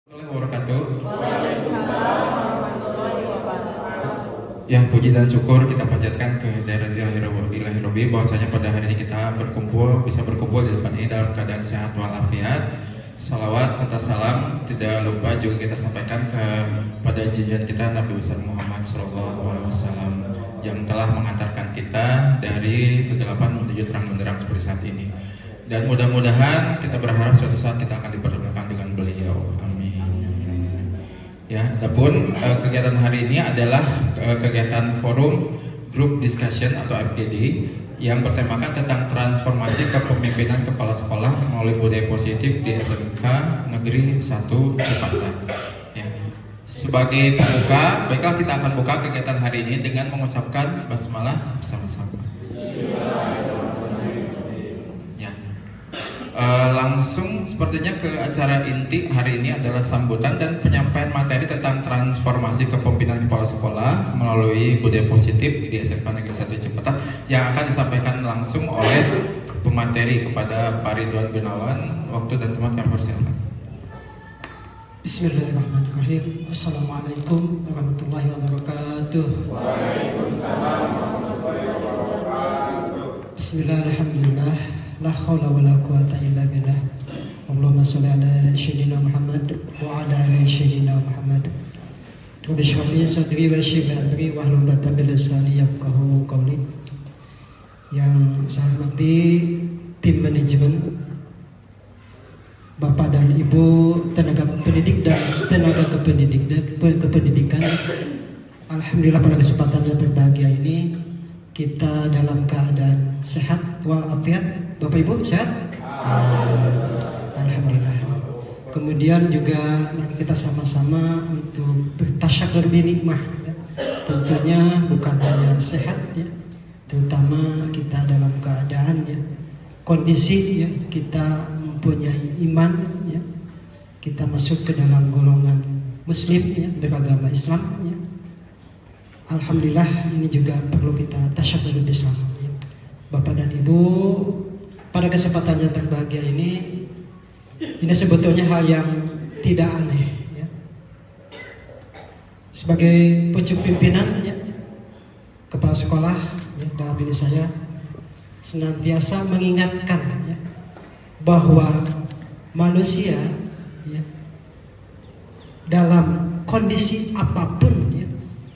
Wabarakatuh. Ya, puji dan syukur kita panjatkan ke Ilahi Rabbi bahwasanya pada hari ini kita bisa berkumpul di depan ini dalam keadaan sehat walafiat. Salawat serta salam tidak lupa juga kita sampaikan kepada junjungan kita Nabi besar Muhammad SAW yang telah menghantarkan kita dari kegelapan menuju terang benderang seperti saat ini. Dan mudah-mudahan kita berharap suatu saat kita akan dipertemukan dengan beliau. Amin. Ya, adapun kegiatan hari ini adalah kegiatan forum group discussion atau FGD yang bertemakan tentang transformasi kepemimpinan kepala sekolah melalui budaya positif di SMK Negeri 1 Cipatat. Ya. Sebagai pembuka, baiklah kita akan buka kegiatan hari ini dengan mengucapkan basmalah bersama-sama. Langsung sepertinya ke acara inti hari ini adalah sambutan dan penyampaian materi tentang transformasi kepemimpinan kepala sekolah melalui budaya positif di SMK Negeri 1 Cipatat yang akan disampaikan langsung oleh pemateri kepada Pak Ridwan Gunawan. Waktu dan tempat kami persilakan. Bismillahirrahmanirrahim. Assalamualaikum warahmatullahi wabarakatuh. Waalaikumsalam warahmatullahi wabarakatuh. Bismillahirrahmanirrahim. La haula wala quwata illa billah. Allahumma shalli ala sayyidina Muhammad wa ala ali sayyidina Muhammad. Rabbi shrah li sadri wa yassir li amri wahlul 'uqdatam min lisani yafqahu qawli. Yang saya hormati tim manajemen, Bapak dan Ibu tenaga pendidik dan tenaga kependidikan. Alhamdulillah pada kesempatan yang berbahagia ini kita dalam keadaan sehat walafiat. Bapak Ibu sehat? Alhamdulillah. Kemudian juga kita sama-sama untuk bertasyakur binikmah ya. Tentunya bukan hanya sehat ya, terutama kita dalam keadaan ya, kondisi ya, kita mempunyai iman ya, kita masuk ke dalam golongan muslim ya, beragama Islam ya. Alhamdulillah ini juga perlu kita tasyakur bersama ya. Bapak dan Ibu, pada kesempatan yang berbahagia ini sebetulnya hal yang tidak aneh ya. Sebagai pucuk pimpinan ya, kepala sekolah ya, dalam ini saya senantiasa mengingatkan ya, bahwa manusia ya, dalam kondisi apapun ya,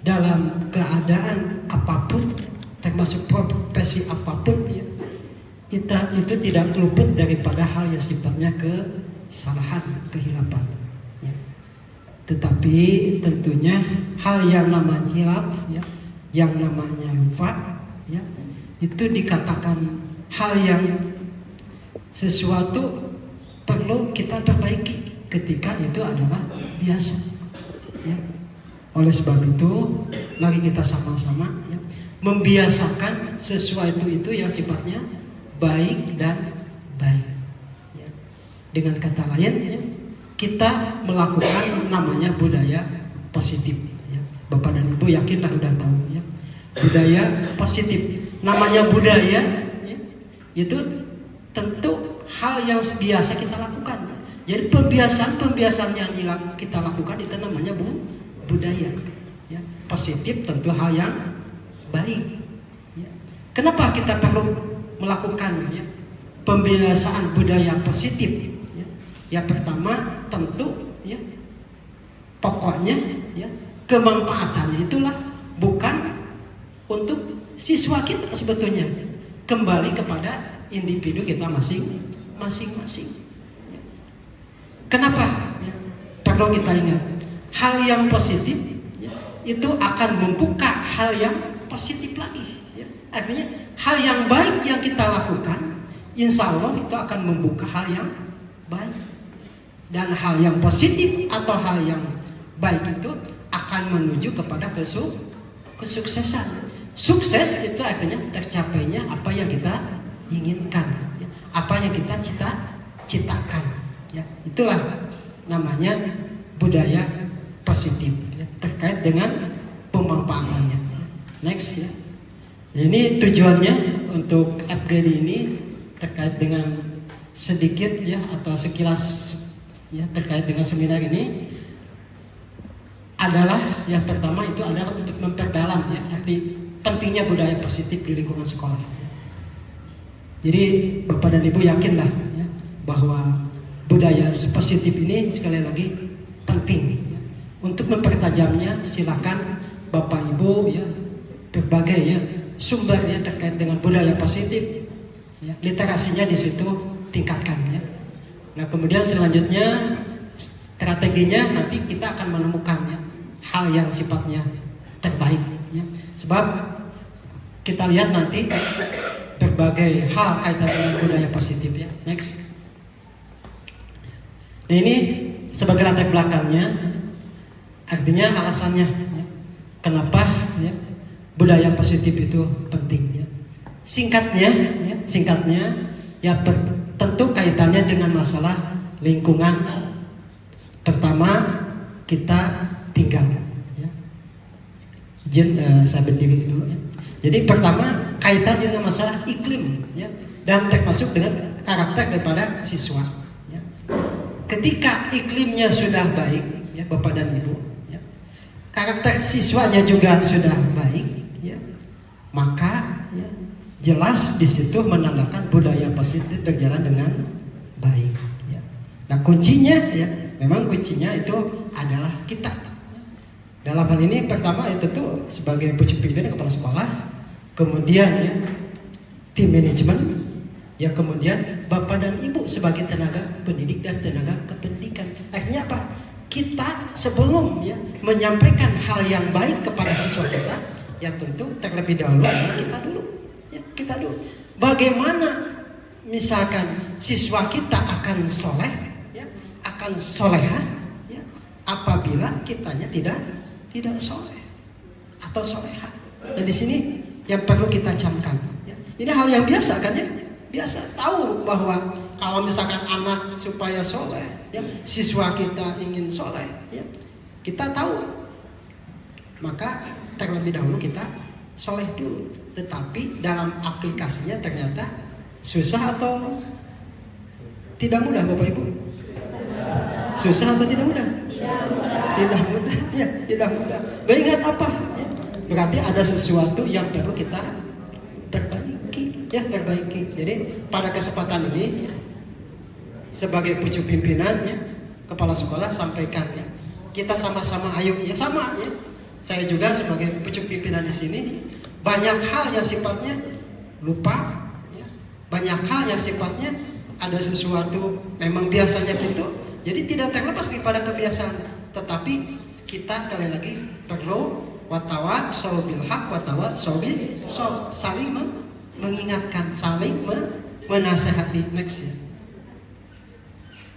dalam keadaan apapun, termasuk profesi apapun ya, kita itu tidak luput daripada hal yang sifatnya kesalahan, kehilapan ya. Tetapi tentunya hal yang namanya hilaf ya, yang namanya lupa ya, itu dikatakan hal yang sesuatu perlu kita perbaiki ketika itu adalah biasa ya. Oleh sebab itu mari kita sama-sama ya, membiasakan sesuatu itu yang sifatnya baik dan baik ya. Dengan kata lain ya, kita melakukan namanya budaya positif ya. Bapak dan Ibu yakinlah udah tahu ya, budaya positif. Namanya budaya ya, itu tentu hal yang biasa kita lakukan ya. Jadi pembiasaan yang kita lakukan itu namanya budaya ya. Positif tentu hal yang baik ya. Kenapa kita perlu melakukan ya, pembiasaan budaya positif ya? Yang pertama tentu ya, pokoknya ya, kemanfaatannya itulah bukan untuk siswa kita sebetulnya, kembali kepada individu kita masing-masing ya. Kenapa ya? Perlu kita ingat hal yang positif ya, itu akan membuka hal yang positif lagi ya. Artinya hal yang baik yang kita lakukan, insya Allah itu akan membuka hal yang baik. Dan hal yang positif atau hal yang baik itu akan menuju kepada kesuksesan. Sukses itu artinya tercapainya apa yang kita inginkan ya, apa yang kita citakan ya. Itulah namanya budaya positif ya, terkait dengan pemanfaatannya. Next ya. Ini tujuannya untuk FGD ini terkait dengan sedikit ya atau sekilas ya terkait dengan seminar ini adalah yang pertama itu adalah untuk memperdalam ya arti pentingnya budaya positif di lingkungan sekolah. Jadi Bapak dan Ibu yakinlah ya, bahwa budaya positif ini sekali lagi penting ya. Untuk mempertajamnya silakan Bapak Ibu ya berbagai ya sumbernya terkait dengan budaya positif ya, literasinya di situ tingkatkan ya. Nah kemudian selanjutnya strateginya nanti kita akan menemukan ya, hal yang sifatnya terbaik ya. Sebab kita lihat nanti berbagai hal kaitan dengan budaya positif ya. Next. Nah ini sebagai latar belakangnya, artinya alasannya ya, kenapa ya, budaya positif itu penting ya. Singkatnya ya tentu kaitannya dengan masalah lingkungan. Pertama kita tinggal ya. Izin saya berdiri dulu ya. Jadi pertama kaitan dengan masalah iklim ya, dan termasuk dengan karakter daripada siswa ya. Ketika iklimnya sudah baik ya Bapak dan Ibu ya, karakter siswanya juga sudah baik ya, maka ya, jelas di situ menandakan budaya positif berjalan dengan baik ya. Nah kuncinya ya, memang kuncinya itu adalah kita. Dalam hal ini pertama itu tuh sebagai pucuk pimpinan kepala sekolah, kemudian ya tim manajemen, ya kemudian Bapak dan Ibu sebagai tenaga pendidik dan tenaga kependidikan. Artinya apa? Kita sebelum ya menyampaikan hal yang baik kepada siswa kita, ya tentu terlebih dahulu kita dulu. Bagaimana misalkan siswa kita akan soleh, ya, akan soleha, ya, apabila kitanya tidak soleh atau soleha. Dan di sini yang perlu kita camkan ya. Ini hal yang biasa kan ya, biasa tahu bahwa kalau misalkan anak supaya soleh ya, siswa kita ingin soleh ya, kita tahu, maka terlebih dahulu kita soleh dulu. Tetapi dalam aplikasinya ternyata susah atau tidak mudah Bapak Ibu? Susah atau tidak mudah? Tidak mudah ya, tidak mudah. Beringat apa ya? Berarti ada sesuatu yang perlu kita perbaiki ya, perbaiki. Jadi pada kesempatan ini ya, sebagai pucuk pimpinan ya, kepala sekolah sampaikan ya, kita sama-sama ayo ya, sama ya. Saya juga sebagai pucuk pimpinan di sini banyak hal yang sifatnya lupa ya, banyak hal yang sifatnya ada sesuatu memang biasanya gitu. Jadi tidak terlepas daripada kebiasaan, tetapi kita kali lagi perlu watawa saubil hak, watawa saubil saling mengingatkan, saling menasehati. Next ya.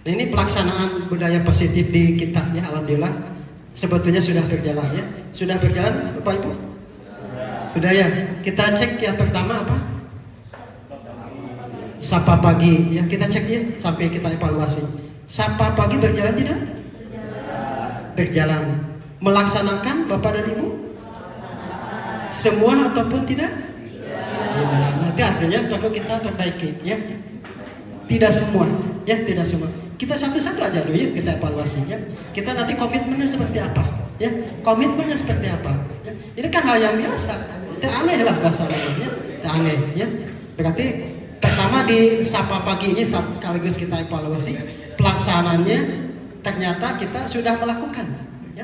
Nah, ini pelaksanaan budaya positif di kita ya, alhamdulillah sebetulnya sudah berjalan ya. Sudah berjalan Bapak Ibu? Sudah ya. Kita cek yang pertama apa? Sapa pagi ya, kita cek ya sampai kita evaluasi. Sapa pagi berjalan tidak? Berjalan. Melaksanakan Bapak dan Ibu? Semua ataupun tidak? Tidak. Nanti artinya perlu kita perbaiki ya. Tidak semua ya, tidak semua. Kita satu-satu aja dulu ya, kita evaluasi ya. Kita nanti komitmennya seperti apa ya? Komitmennya seperti apa ya? Ini kan hal yang biasa. Tidak aneh lah bahasa namanya. Tidak aneh ya. Berarti pertama di sapa pagi ini sekaligus kita evaluasi pelaksanaannya, ternyata kita sudah melakukan ya,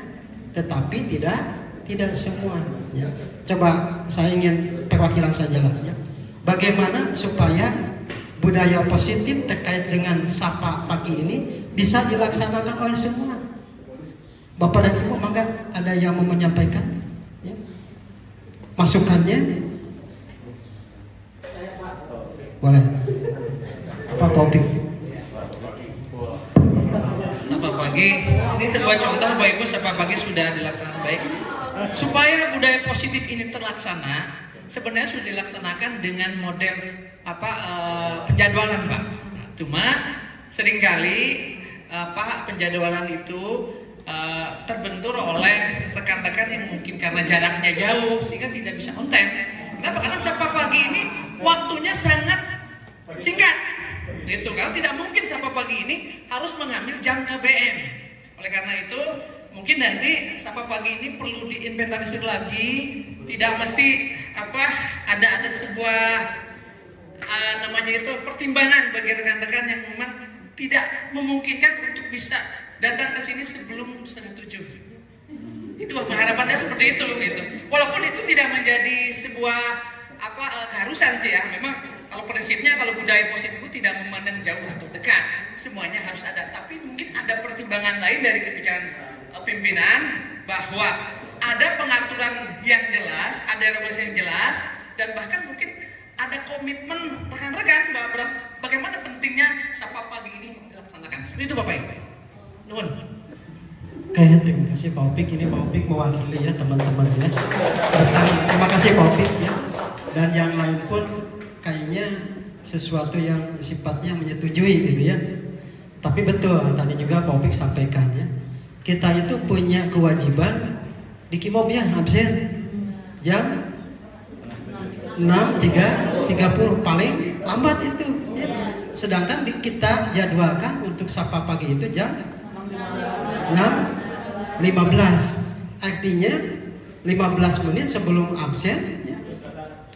tetapi tidak semua ya. Coba saya ingin perwakilan saja lah ya. Bagaimana supaya budaya positif terkait dengan sapa pagi ini bisa dilaksanakan oleh semua? Bapak dan Ibu, mangga ada yang mau menyampaikan ya, masukannya? Boleh. Apa topik? Sapa pagi, ini sebuah contoh Bapak Ibu, sapa pagi sudah dilaksanakan baik. Supaya budaya positif ini terlaksana, sebenarnya sudah dilaksanakan dengan model penjadwalan, Pak. Cuma seringkali penjadwalan itu terbentur oleh rekan-rekan yang mungkin karena jaraknya jauh sehingga tidak bisa on time. Kenapa? Karena sapa pagi ini waktunya sangat singkat. Gitu, karena tidak mungkin Sapa Pagi ini harus mengambil jam KBM. Oleh karena itu, mungkin nanti Sapa Pagi ini perlu diinventarisir lagi. Tidak mesti ada sebuah namanya itu pertimbangan bagi rekan-rekan yang memang tidak memungkinkan untuk bisa datang ke sini sebelum 6:30. Itu harapannya seperti itu gitu. Walaupun itu tidak menjadi sebuah keharusan sih ya. Memang kalau prinsipnya kalau budaya positif itu tidak memandang jauh atau dekat, semuanya harus ada. Tapi mungkin ada pertimbangan lain dari kebijakan pimpinan bahwa ada pengaturan yang jelas, ada regulasi yang jelas, dan bahkan mungkin ada komitmen rekan-rekan bagaimana pentingnya Sapa Pagi ini dilaksanakan. Seperti itu Bapak Ibu. Nuhun. Oke, terima kasih Pak Opik. Ini Pak Opik mewakili ya teman-teman ya. Terima kasih Pak Opik ya. Dan yang lain pun kayaknya sesuatu yang sifatnya menyetujui gitu ya. Tapi betul tadi juga Pak Opik sampaikan ya. Kita itu punya kewajiban di Kimob ya absen jam 6.30 paling lambat itu ya. Sedangkan kita jadwalkan untuk Sapa Pagi itu jam 6.15. Artinya 15 menit sebelum absen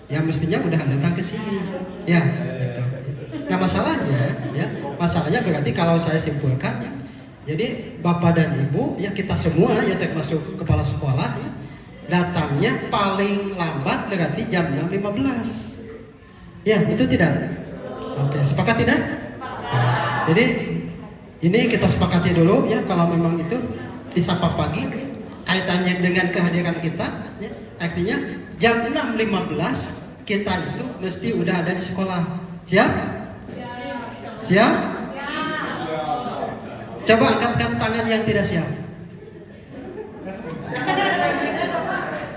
ya mestinya udah datang ke sini ya gitu. Nah masalahnya berarti kalau saya simpulkan ya, jadi Bapak dan Ibu ya kita semua ya termasuk kepala sekolah ya, datangnya paling lambat berarti jam 6.15 ya itu tidak. Oke, sepakat tidak? Nah, jadi ini kita sepakati dulu ya kalau memang itu di Sapa Pagi ya, kaitannya dengan kehadiran kita ya, artinya jam 6.15 kita itu mesti udah ada di sekolah. Siap? Siap? Coba angkatkan tangan yang tidak siap.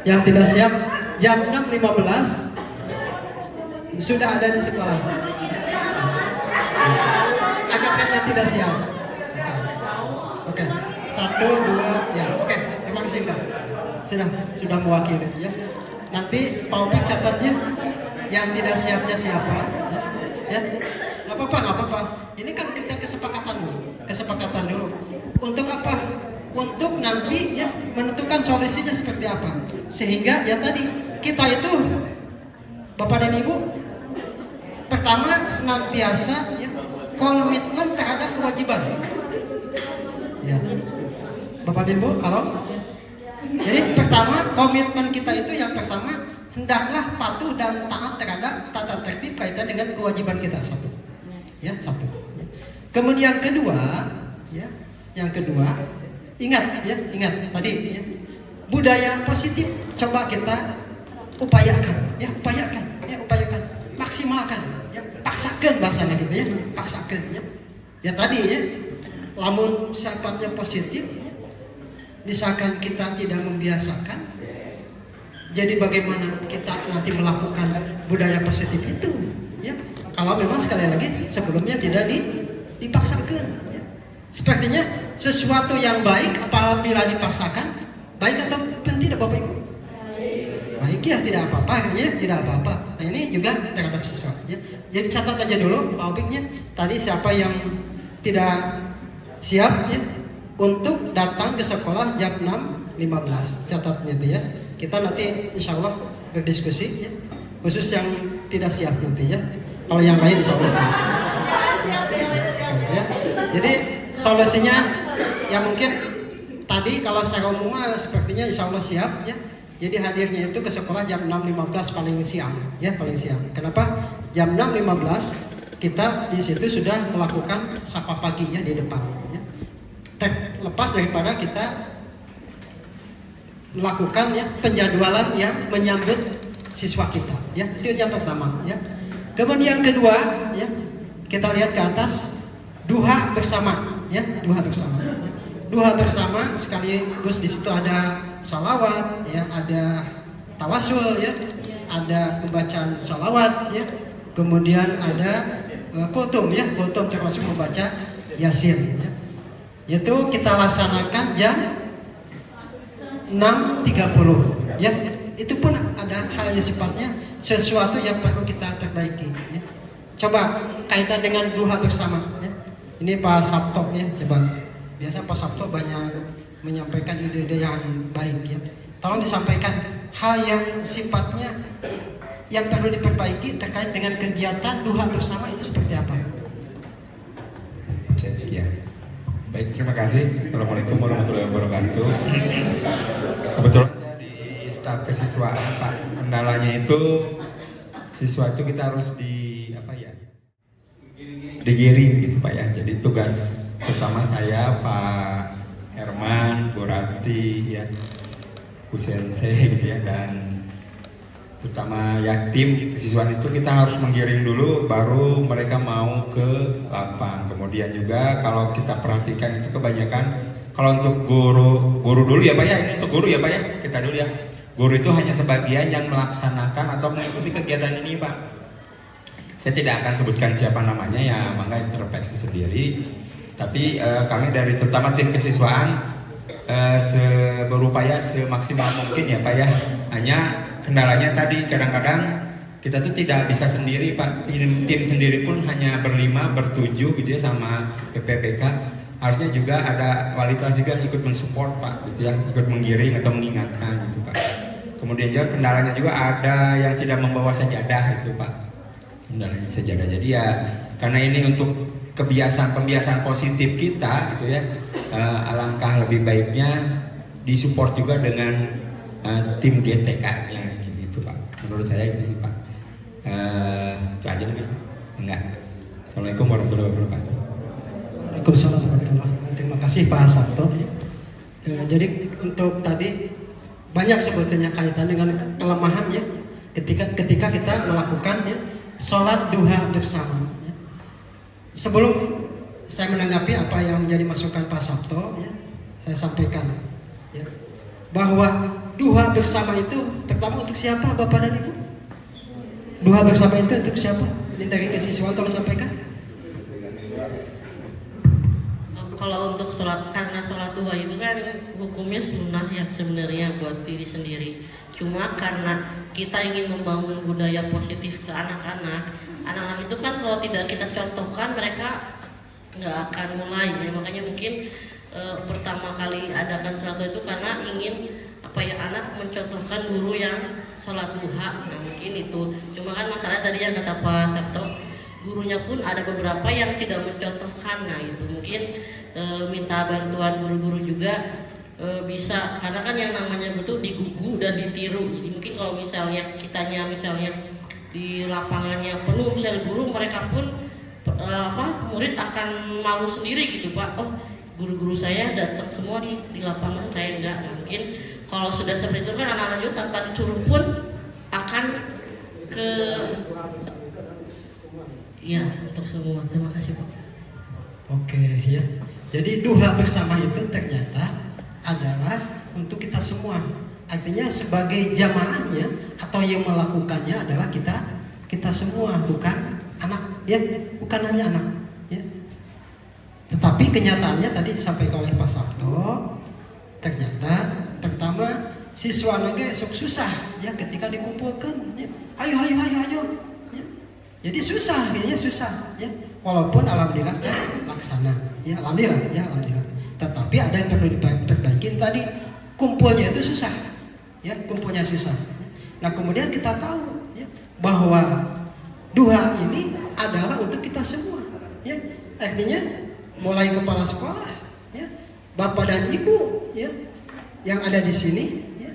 Yang tidak siap jam 6.15 sudah ada di sekolah. Angkatkan yang tidak siap. Oke. 1, 2 ya. Oke, terima kasih sudah mewakili ya. Nanti Pak Opik catatnya yang tidak siapnya siapa ya. Nggak apa-apa. Ini kan kita kesepakatan dulu. Untuk apa? Untuk nanti ya menentukan solusinya seperti apa. Sehingga ya tadi kita itu Bapak dan Ibu pertama senantiasa ya komitmen terhadap kewajiban. Ya. Bapak dan Ibu, kalau jadi pertama komitmen kita itu yang pertama hendaklah patuh dan taat terhadap tata tertib kaitan dengan kewajiban kita satu. Ya, satu. Kemudian yang kedua, ingat tadi ya. Budaya positif coba kita upayakan, maksimalkan, ya, paksakan bahasanya gitu ya, paksakan ya. Ya tadi ya, lamun sifatnya positif ya, misalkan kita tidak membiasakan, jadi bagaimana kita nanti melakukan budaya positif itu ya? Kalau memang sekali lagi sebelumnya tidak dipaksakan ya. Sepertinya sesuatu yang baik apabila dipaksakan baik atau tidak Bapak Ibu? Baik ya, tidak apa-apa ya, tidak apa-apa. Nah ini juga terhadap sesuatu ya. Jadi catat aja dulu Pak Opiknya. Tadi siapa yang tidak siap ya untuk datang ke sekolah jam 6.15 catatnya itu ya. Kita nanti insya Allah berdiskusi ya. Khusus yang tidak siap nanti ya. Kalau yang lain insya Allah siap. Ya. Jadi solusinya ya mungkin tadi kalau secara umum sepertinya insya Allah siap ya. Jadi hadirnya itu ke sekolah jam 6.15 paling siang ya, paling siang. Kenapa? Jam 6.15 kita di situ sudah melakukan Sapa Pagi ya di depan ya. Lepas daripada kita melakukan ya penjadwalan yang menyambut siswa kita ya. Itu yang pertama ya. Kemudian yang kedua ya, kita lihat ke atas duha bersama ya, duha bersama. Duha bersama sekaligus di situ ada sholawat ya, ada tawasul ya, ada pembacaan sholawat ya, kemudian ada kultum ya, kultum termasuk membaca yasin ya. Itu kita laksanakan jam 6.30 ya. Itu pun ada hal yang sifatnya sesuatu yang perlu kita perbaiki ya. Coba kaitan dengan duha bersama ya. Ini Pak Sabto ya, coba. Biasa Pak Sabto banyak menyampaikan ide-ide yang baik ya. Tolong disampaikan hal yang sifatnya yang perlu diperbaiki terkait dengan kegiatan duha bersama itu seperti apa? Jadi ya. Baik, terima kasih. Assalamualaikum warahmatullahi wabarakatuh. Kebetulan saya di staf kesiswaan Pak. Kendalanya itu siswa itu kita harus digiring gitu Pak ya. Jadi tugas terutama saya, Pak Herman, Bu Rati ya, Bu Sensei gitu ya, dan terutama ya tim kesiswaan itu kita harus menggiring dulu baru mereka mau ke lapang. Kemudian juga kalau kita perhatikan itu kebanyakan kalau untuk guru dulu ya Pak ya, ini untuk guru ya Pak ya, kita dulu ya. Guru itu hanya sebagian yang melaksanakan atau mengikuti kegiatan ini Pak. Saya tidak akan sebutkan siapa namanya ya, mangga introspeksi sendiri. Tapi kami dari terutama tim kesiswaan berupaya semaksimal mungkin ya Pak ya. Hanya kendalanya tadi kadang-kadang kita tuh tidak bisa sendiri Pak. Tim sendiri pun hanya berlima, bertujuh gitu ya sama PPPK. Harusnya juga ada wali kelas juga ikut mensupport Pak gitu ya, ikut menggiring atau mengingatkan gitu Pak. Kemudian juga kendalanya juga ada yang tidak membawa sajadah itu Pak. Kendalanya sajadah. Jadi ya karena ini untuk kebiasaan positif kita gitu ya, alangkah lebih baiknya disupport juga dengan tim GTK-nya gitu Pak. Menurut saya itu sih Pak. Itu aja mungkin. Enggak. Assalamualaikum warahmatullahi wabarakatuh. Waalaikumsalam warahmatullahi wabarakatuh. Terima kasih Pak Sabto. Jadi untuk tadi banyak sebetulnya kaitan dengan kelemahannya ketika kita melakukannya sholat duha bersama. Sebelum saya menanggapi apa yang menjadi masukan Pak Sabto, ya, saya sampaikan ya, bahwa duha bersama itu pertama untuk siapa Bapak dan Ibu? Duha bersama itu untuk siapa? Ini dari kesiswaan tolong sampaikan. Kalau untuk sholat, karena sholat duha itu kan hukumnya sunnah ya sebenarnya buat diri sendiri. Cuma karena kita ingin membangun budaya positif ke anak-anak itu kan kalau tidak kita contohkan mereka nggak akan mulai. Ya, makanya mungkin pertama kali adakan sholat duha itu karena ingin anak mencontohkan guru yang sholat duha. Nah mungkin itu. Cuma kan masalahnya tadi yang kata Pak Sabto, gurunya pun ada beberapa yang tidak mencontohkan. Nah itu mungkin minta bantuan guru-guru juga bisa, karena kan yang namanya guru digugu dan ditiru. Jadi mungkin kalau misalnya kitanya di lapangannya penuh misalnya guru, mereka pun murid akan malu sendiri gitu Pak. Oh guru-guru saya datang semua di lapangan, saya enggak. Nah, mungkin kalau sudah seperti itu kan anak-anak juga tanpa disuruh pun akan ke ya untuk semua. Terima kasih Pak. Oke ya. Jadi duha bersama itu ternyata adalah untuk kita semua. Artinya sebagai jamaahnya atau yang melakukannya adalah kita semua, bukan anak ya, bukan hanya anak ya. Tetapi kenyataannya tadi disampaikan oleh Pak Sabto, ternyata pertama siswa lagi susah ya ketika dikumpulkan ya. Ayo ya. Jadi susah ya. Walaupun alhamdulillah laksana ya, alhamdulillah. Tetapi ada yang perlu diperbaiki tadi, kumpulnya itu susah ya, kumpulnya susah. Nah kemudian kita tahu ya, bahwa duha ini adalah untuk kita semua ya. Artinya mulai kepala sekolah ya, bapak dan ibu ya yang ada di sini ya,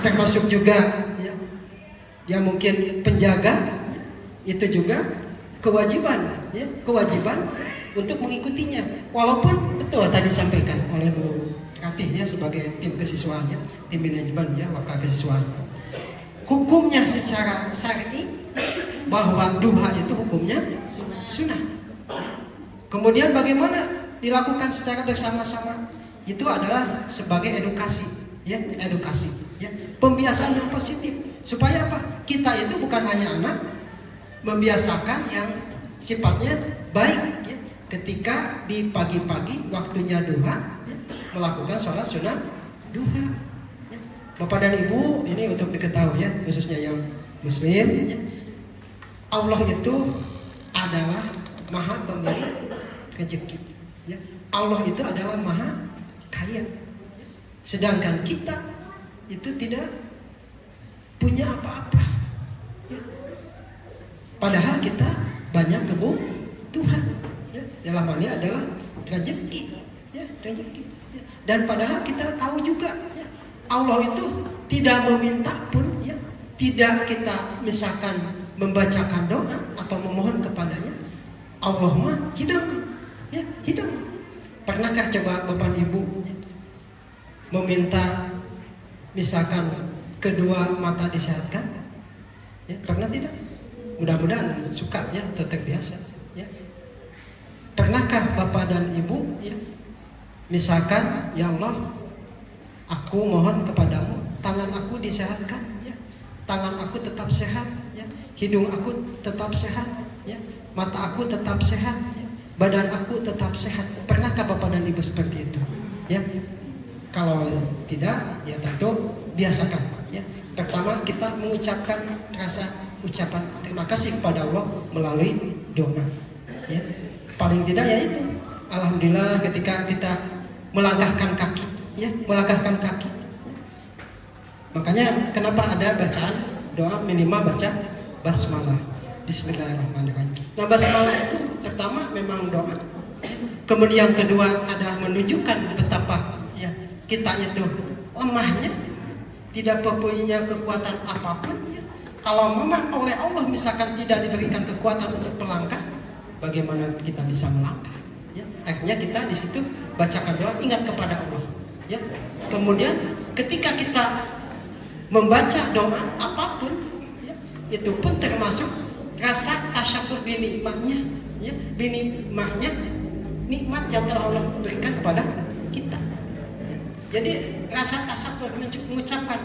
termasuk juga ya, yang mungkin penjaga ya, itu juga kewajiban untuk mengikutinya. Walaupun betul tadi disampaikan oleh Bu Ratih ya, sebagai tim kesiswaan ya, tim manajemen ya, wakil kesiswaan. Hukumnya secara syar'i bahwa duha itu hukumnya sunnah. Kemudian bagaimana dilakukan secara bersama-sama? Itu adalah sebagai edukasi ya, pembiasaan yang positif. Supaya apa? Kita itu bukan hanya anak, membiasakan yang sifatnya baik ya. Ketika di pagi-pagi waktunya duha ya, melakukan sholat sunat duha ya. Bapak dan Ibu, ini untuk diketahui ya, khususnya yang muslim ya. Allah itu adalah maha pemberi rezeki. Ya. Allah itu adalah maha kaya. Sedangkan kita itu tidak punya apa-apa. Ya. Padahal kita banyak kebutuhan. Ya. Dalam hal ini adalah rezeki. Ya, rezeki. Ya. Dan padahal kita tahu juga, ya, Allah itu tidak meminta pun, ya, tidak kita misalkan membacakan doa atau memohon kepadanya, Allah mah hidang, ya, hidang. Pernahkah coba Bapak Ibu, ya, meminta misalkan kedua mata disehatkan? Ya, pernah tidak? Mudah-mudahan suka, ya, atau terbiasa, ya. Pernahkah Bapak dan Ibu, ya, misalkan, ya Allah, aku mohon kepadamu, tangan aku disehatkan, ya, tangan aku tetap sehat, ya, hidung aku tetap sehat, ya, mata aku tetap sehat, ya, badan aku tetap sehat. Pernahkah Bapak dan Ibu seperti itu? Ya, kalau tidak, ya tentu biasakan. Ya, pertama kita mengucapkan rasa ucapan terima kasih kepada Allah melalui doa. Ya, paling tidak ya itu. Alhamdulillah ketika kita melangkahkan kaki, ya, melangkahkan kaki. Makanya kenapa ada bacaan doa minimal baca basmalah, Bismillahirrahmanirrahim. Nah, basmalah itu pertama memang doa. Kemudian kedua ada menunjukkan betapa, ya, kita itu lemahnya, tidak mempunyai kekuatan apapun. Ya. Kalau memang oleh Allah misalkan tidak diberikan kekuatan untuk melangkah, bagaimana kita bisa melangkah? Ya, akhirnya kita di situ bacakan doa, ingat kepada Allah. Ya. Kemudian ketika kita membaca doa apapun, ya, itu pun termasuk rasa tasyakur binikmatnya, ya, binikmatnya, nikmat yang telah Allah berikan kepada kita. Ya. Jadi rasa tasyakur mengucapkan,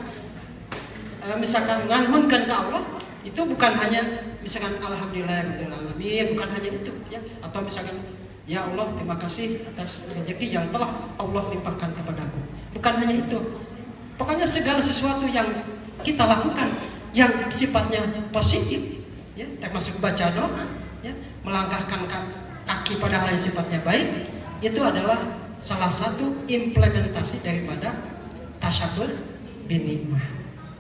misalkan nganhunkan ke Allah, itu bukan hanya misalkan alhamdulillahirabbil alamin, bukan hanya itu, ya, atau misalkan ya Allah terima kasih atas rezeki yang telah Allah limpahkan kepadaku. Bukan hanya itu. Pokoknya segala sesuatu yang kita lakukan yang sifatnya positif, ya, termasuk baca doa, ya, melangkahkan kaki pada hal yang sifatnya baik, itu adalah salah satu implementasi daripada tasyakur binikmah.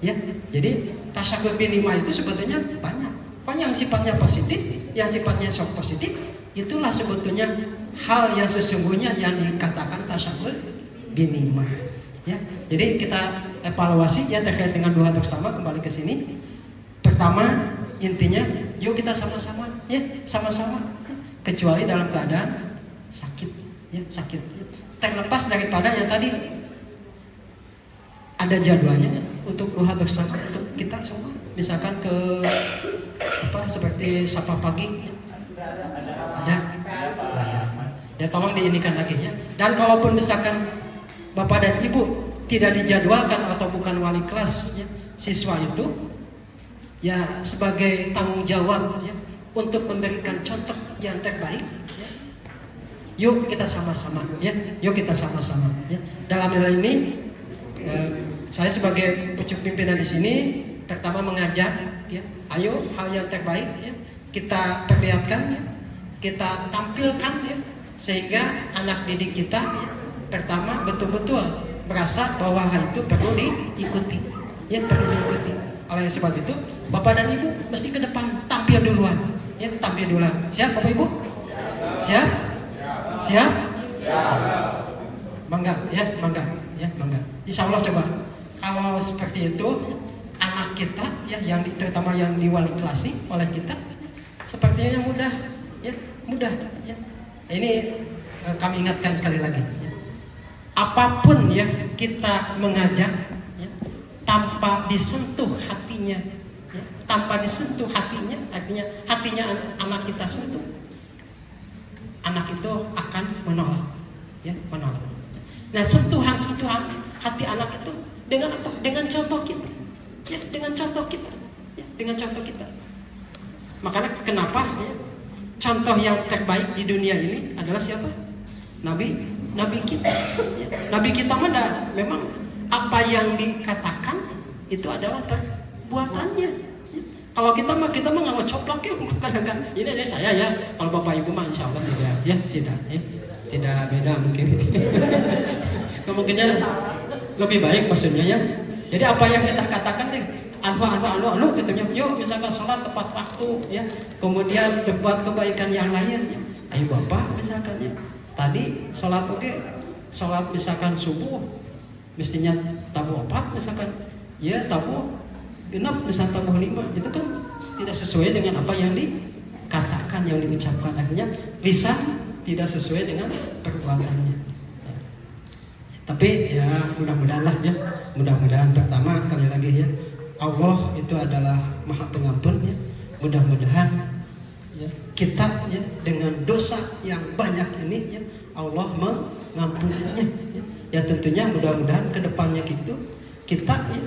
Ya, jadi tasyakur binikmah itu sebetulnya banyak. Yang sifatnya positif, yang sifatnya sok positif, itulah sebetulnya hal yang sesungguhnya yang dikatakan tasyakur binikmah. Ya, jadi kita evaluasi, ya, terkait dengan doa bersama kembali ke sini. Pertama intinya, yuk kita sama-sama, ya, sama-sama, ya, kecuali dalam keadaan sakit, ya, sakit. Ya. Terlepas daripada yang tadi ada jadwalnya, ya, untuk doa bersama untuk kita semua. Misalkan ke apa seperti sapa pagi, ya. Ada, ya, tolong diinikan lagi, ya. Dan kalaupun misalkan Bapak dan Ibu tidak dijadwalkan atau bukan wali kelas, ya, siswa itu ya sebagai tanggung jawab, ya, untuk memberikan contoh yang terbaik, ya. Yuk kita sama-sama, ya, yuk kita sama-sama, ya. Dalam hal ini saya sebagai pucuk pimpinan di sini pertama mengajak, ya, ayo hal yang terbaik, ya, kita perlihatkan, ya, kita tampilkan, ya, sehingga anak didik kita, ya, pertama betul-betul merasa bahwa hal itu perlu diikuti, ya, perlu diikuti. Oleh sebab itu, Bapak dan Ibu mesti ke depan tampil duluan, ya, tampil duluan. Siap, Bapak Ibu? Siap? Siap? Mangga, ya, mangga, ya, mangga. Insya Allah coba. Kalau seperti itu, anak kita, ya, yang terutama yang diwali kelasi oleh kita, sepertinya yang mudah, ya, mudah, ya. Ini kami ingatkan sekali lagi, ya. Apapun, ya, kita mengajak, ya, tanpa disentuh hatinya, ya, tanpa disentuh hatinya, artinya hatinya anak kita sentuh, anak itu akan menolak, ya, menolak. Nah, sentuhan hati anak itu dengan apa? Dengan contoh kita, ya, dengan contoh kita, ya, dengan contoh kita. Makanya kenapa, ya, contoh yang terbaik di dunia ini adalah siapa? Nabi kita, ya. Nabi kita mana memang apa yang dikatakan itu adalah perbuatannya, ya. Kalau kita mah nggak mau coplak ya, kadang-kadang. Ini aja saya ya. Kalau bapak ibu mah insya Allah tidak ya, tidak beda mungkin. Kemungkinan lebih baik maksudnya ya. Jadi apa yang kita katakan nih, anu gitu ya. Yuk misalkan sholat tepat waktu ya. Kemudian berbuat kebaikan yang lain ya. Ayo bapak misalkan ya. Tadi sholat sholat misalkan subuh mestinya tabuh 4 misalkan. Ya tabuh genap misalkan tabuh 5, itu kan tidak sesuai dengan apa yang dikatakan, yang diucapkan. Akhirnya lisan tidak sesuai dengan perbuatannya ya. Tapi ya mudah-mudahan lah ya, mudah-mudahan pertama kali lagi ya, Allah itu adalah maha pengampun ya. Mudah-mudahan ya, kita ya dengan dosa yang banyak ini ya, Allah mengampuninya ya. Ya tentunya mudah-mudahan kedepannya gitu kita ya,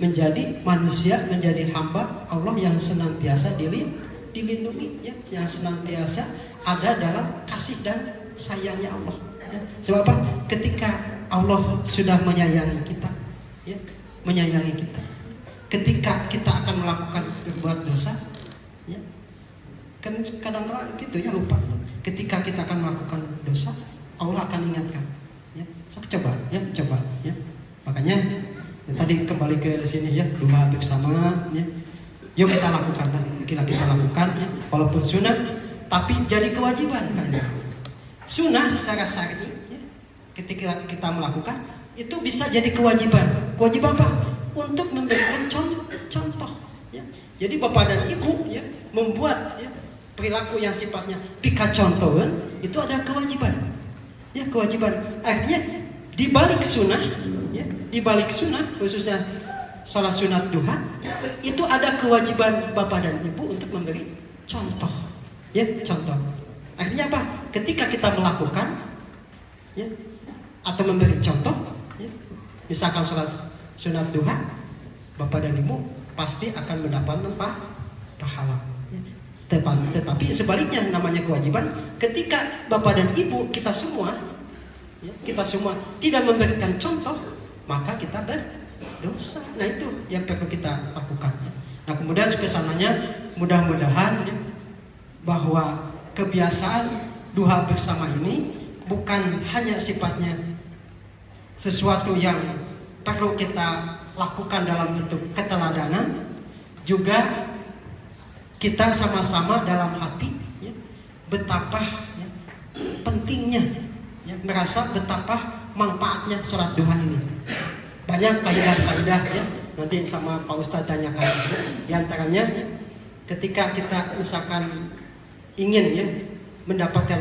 menjadi manusia, menjadi hamba Allah yang senantiasa dilindungi ya, yang senantiasa ada dalam kasih dan sayangnya Allah ya. Sebab apa? Ketika Allah sudah menyayangi kita ya, menyayangi kita, ketika kita akan melakukan berbuat dosa ya, kan kadang-kadang gitu ya lupa, ketika kita akan melakukan dosa Allah akan ingatkan ya. So, coba ya, makanya ya, tadi kembali ke sini ya, doa bersama ya. Yuk kita lakukan, kita lakukan ya. Walaupun sunnah, tapi jadi kewajiban kan. Sunnah secara syar'i ya, ketika kita melakukan itu bisa jadi kewajiban. Kewajiban apa? Untuk memberikan contoh ya. Jadi bapak dan ibu ya membuat ya, perilaku yang sifatnya pika contohan itu ada kewajiban. Ya kewajiban. Artinya di balik sunnah ya, di balik sunnah khususnya sholat sunat duha itu ada kewajiban bapak dan ibu untuk memberi contoh ya, contoh. Artinya apa? Ketika kita melakukan ya, atau memberi contoh ya, misalkan sholat sunat duha, bapak dan ibu pasti akan mendapatkan pahala ya. Tetapi sebaliknya namanya kewajiban, ketika bapak dan ibu kita semua tidak memberikan contoh, maka kita berdosa. Nah itu yang perlu kita lakukan ya. Nah kemudian kesananya mudah-mudahan ya, bahwa kebiasaan duha bersama ini bukan hanya sifatnya sesuatu yang perlu kita lakukan dalam bentuk keteladanan, juga kita sama-sama dalam hati ya, betapa ya, pentingnya ya, merasa betapa manfaatnya sholat duha ini. Banyak kaidah-kaidah ya, nanti sama Pak Ustadz tanyakan ya. Di antaranya ya, ketika kita misalkan ingin ya mendapatkan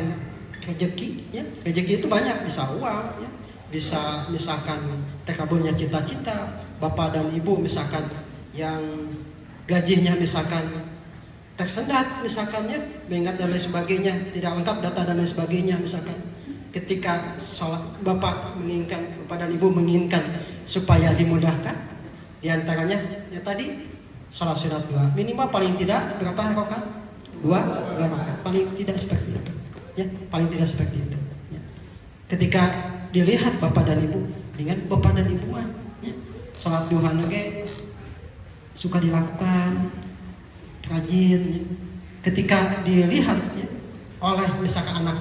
rezeki ya, rezeki itu banyak, bisa uang ya, bisa misalkan terkabulnya cita-cita bapak dan ibu, misalkan yang gajinya misalkan tersendat misalkan ya, mengingat dan lain sebagainya, tidak lengkap data dan lain sebagainya, misalkan ketika sholat bapak menginginkan, bapak dan ibu menginginkan supaya dimudahkan, diantaranya ya tadi sholat sunat dua, minimal paling tidak berapa rakaat? Dua rakaat, paling tidak seperti itu ya, paling tidak seperti itu ya. Ketika dilihat bapak dan ibu, dengan bapak dan ibu mah ya, sholat duha nage suka dilakukan rajin ya. Ketika dilihat ya, oleh misalkan anak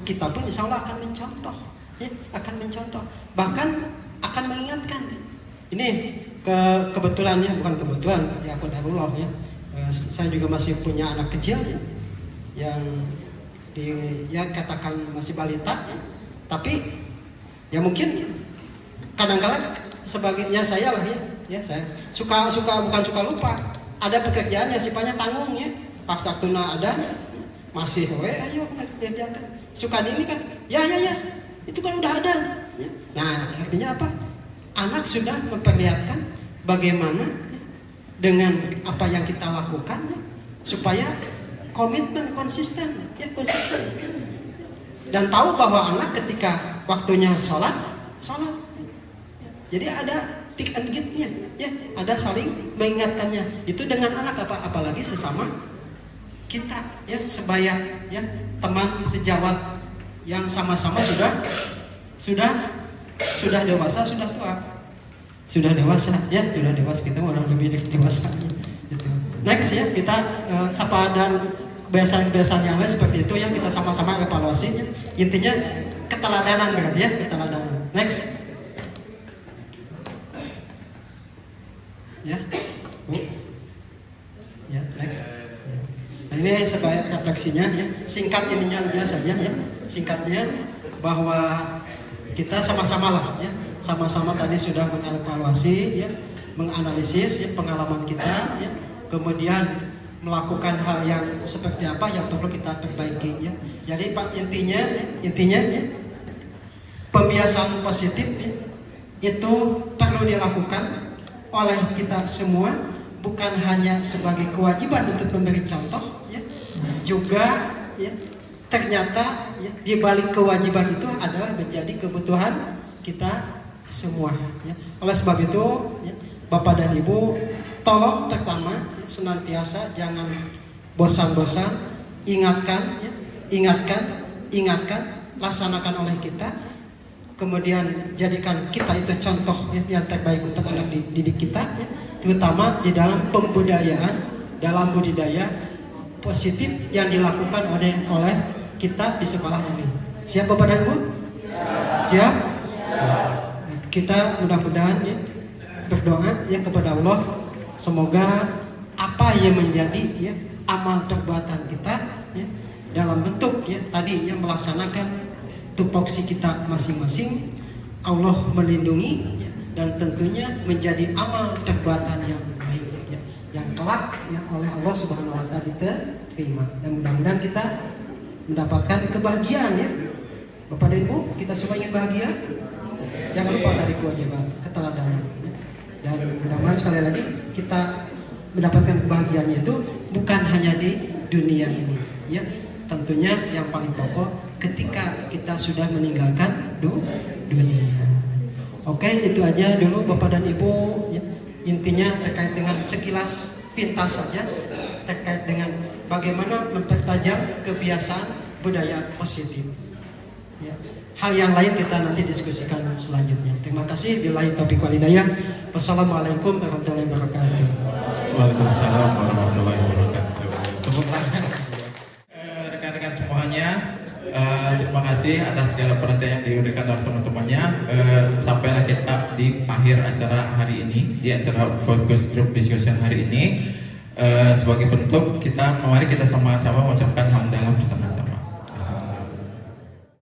kita pun insya Allah akan mencontoh ya, akan mencontoh, bahkan akan mengingatkan. Ini kebetulan ya, bukan kebetulan ya, qadarullah ya, saya juga masih punya anak kecil ya, yang ya katakan masih balita ya. Tapi ya mungkin kadang-kadang sebagai ya saya lah ya saya suka bukan suka lupa, ada pekerjaan yang sifatnya tanggung ya, pas waktu ada masih ayo kerjakan, suka ini kan ya itu kan udah ada ya. Nah artinya apa, anak sudah memperlihatkan bagaimana ya, dengan apa yang kita lakukan ya, supaya komitmen konsisten ya, konsisten, dan tahu bahwa anak ketika waktunya sholat ya. Jadi ada tick and give-nya ya, ada saling mengingatkannya. Itu dengan anak apalagi sesama kita ya, sebaya ya, teman sejawat yang sama-sama sudah dewasa, sudah tua, sudah dewasa ya, sudah dewasa, kita orang lebih dewasa Next ya, kita sapa dan kebiasaan-kebiasaan yang lain seperti itu yang kita sama-sama evaluasi ya. Intinya keteladanan berarti ya, keteladanan. Next. Ya. Bu. Ya, next. Ya. Nah, ini sebagai refleksinya ya. Singkat ininya aja saja ya. Singkatnya bahwa kita sama-sama lah ya. Sama-sama tadi sudah mengevaluasi ya, menganalisis ya pengalaman kita ya. Kemudian melakukan hal yang seperti apa yang perlu kita perbaiki ya. Jadi Pak intinya ya, pembiasaan positif ya, itu perlu dilakukan oleh kita semua, bukan hanya sebagai kewajiban untuk memberi contoh ya, juga ya, ternyata ya, di balik kewajiban itu adalah menjadi kebutuhan kita semua ya. Oleh sebab itu ya, Bapak dan Ibu tolong pertama ya, senantiasa jangan bosan-bosan ingatkan ya, ingatkan laksanakan oleh kita, kemudian jadikan kita itu contoh ya, yang terbaik untuk anak didik kita ya, terutama di dalam pembudayaan, dalam budidaya positif yang dilakukan oleh kita di sekolah ini. Siap Bapak dan Ibu? Siap? Kita mudah-mudahan ya, berdoa ya kepada Allah, semoga apa yang menjadi ya amal perbuatan kita ya, dalam bentuk ya tadi yang melaksanakan tupoksi kita masing-masing, Allah melindungi ya, dan tentunya menjadi amal perbuatan yang baik ya, yang kelak ya oleh Allah Subhanahu wa taala diterima, dan mudah-mudahan kita mendapatkan kebahagiaan ya. Bapak dan Ibu, kita semua ingin bahagia. Jangan lupa tadi kewajiban, keteladanan ya. Dan mudah-mudahan sekali lagi kita mendapatkan kebahagiaannya itu bukan hanya di dunia ini ya. Tentunya yang paling pokok ketika kita sudah meninggalkan dunia. Oke, itu aja dulu Bapak dan Ibu ya. Intinya terkait dengan sekilas pintas saja terkait dengan bagaimana mempertajam kebiasaan budaya positif ya. Hal yang lain kita nanti diskusikan selanjutnya. Terima kasih. Billahi taufiq wal hidayah. Wassalamualaikum warahmatullahi wabarakatuh. Waalaikumsalam warahmatullahi wabarakatuh. Tepuk tangan. Rekan-rekan semuanya, terima kasih atas segala perhatian yang diberikan oleh teman-temannya. Sampailah kita di akhir acara hari ini, di acara focus group discussion hari ini. Sebagai penutup, mari kita sama-sama mengucapkan hamdalah bersama-sama.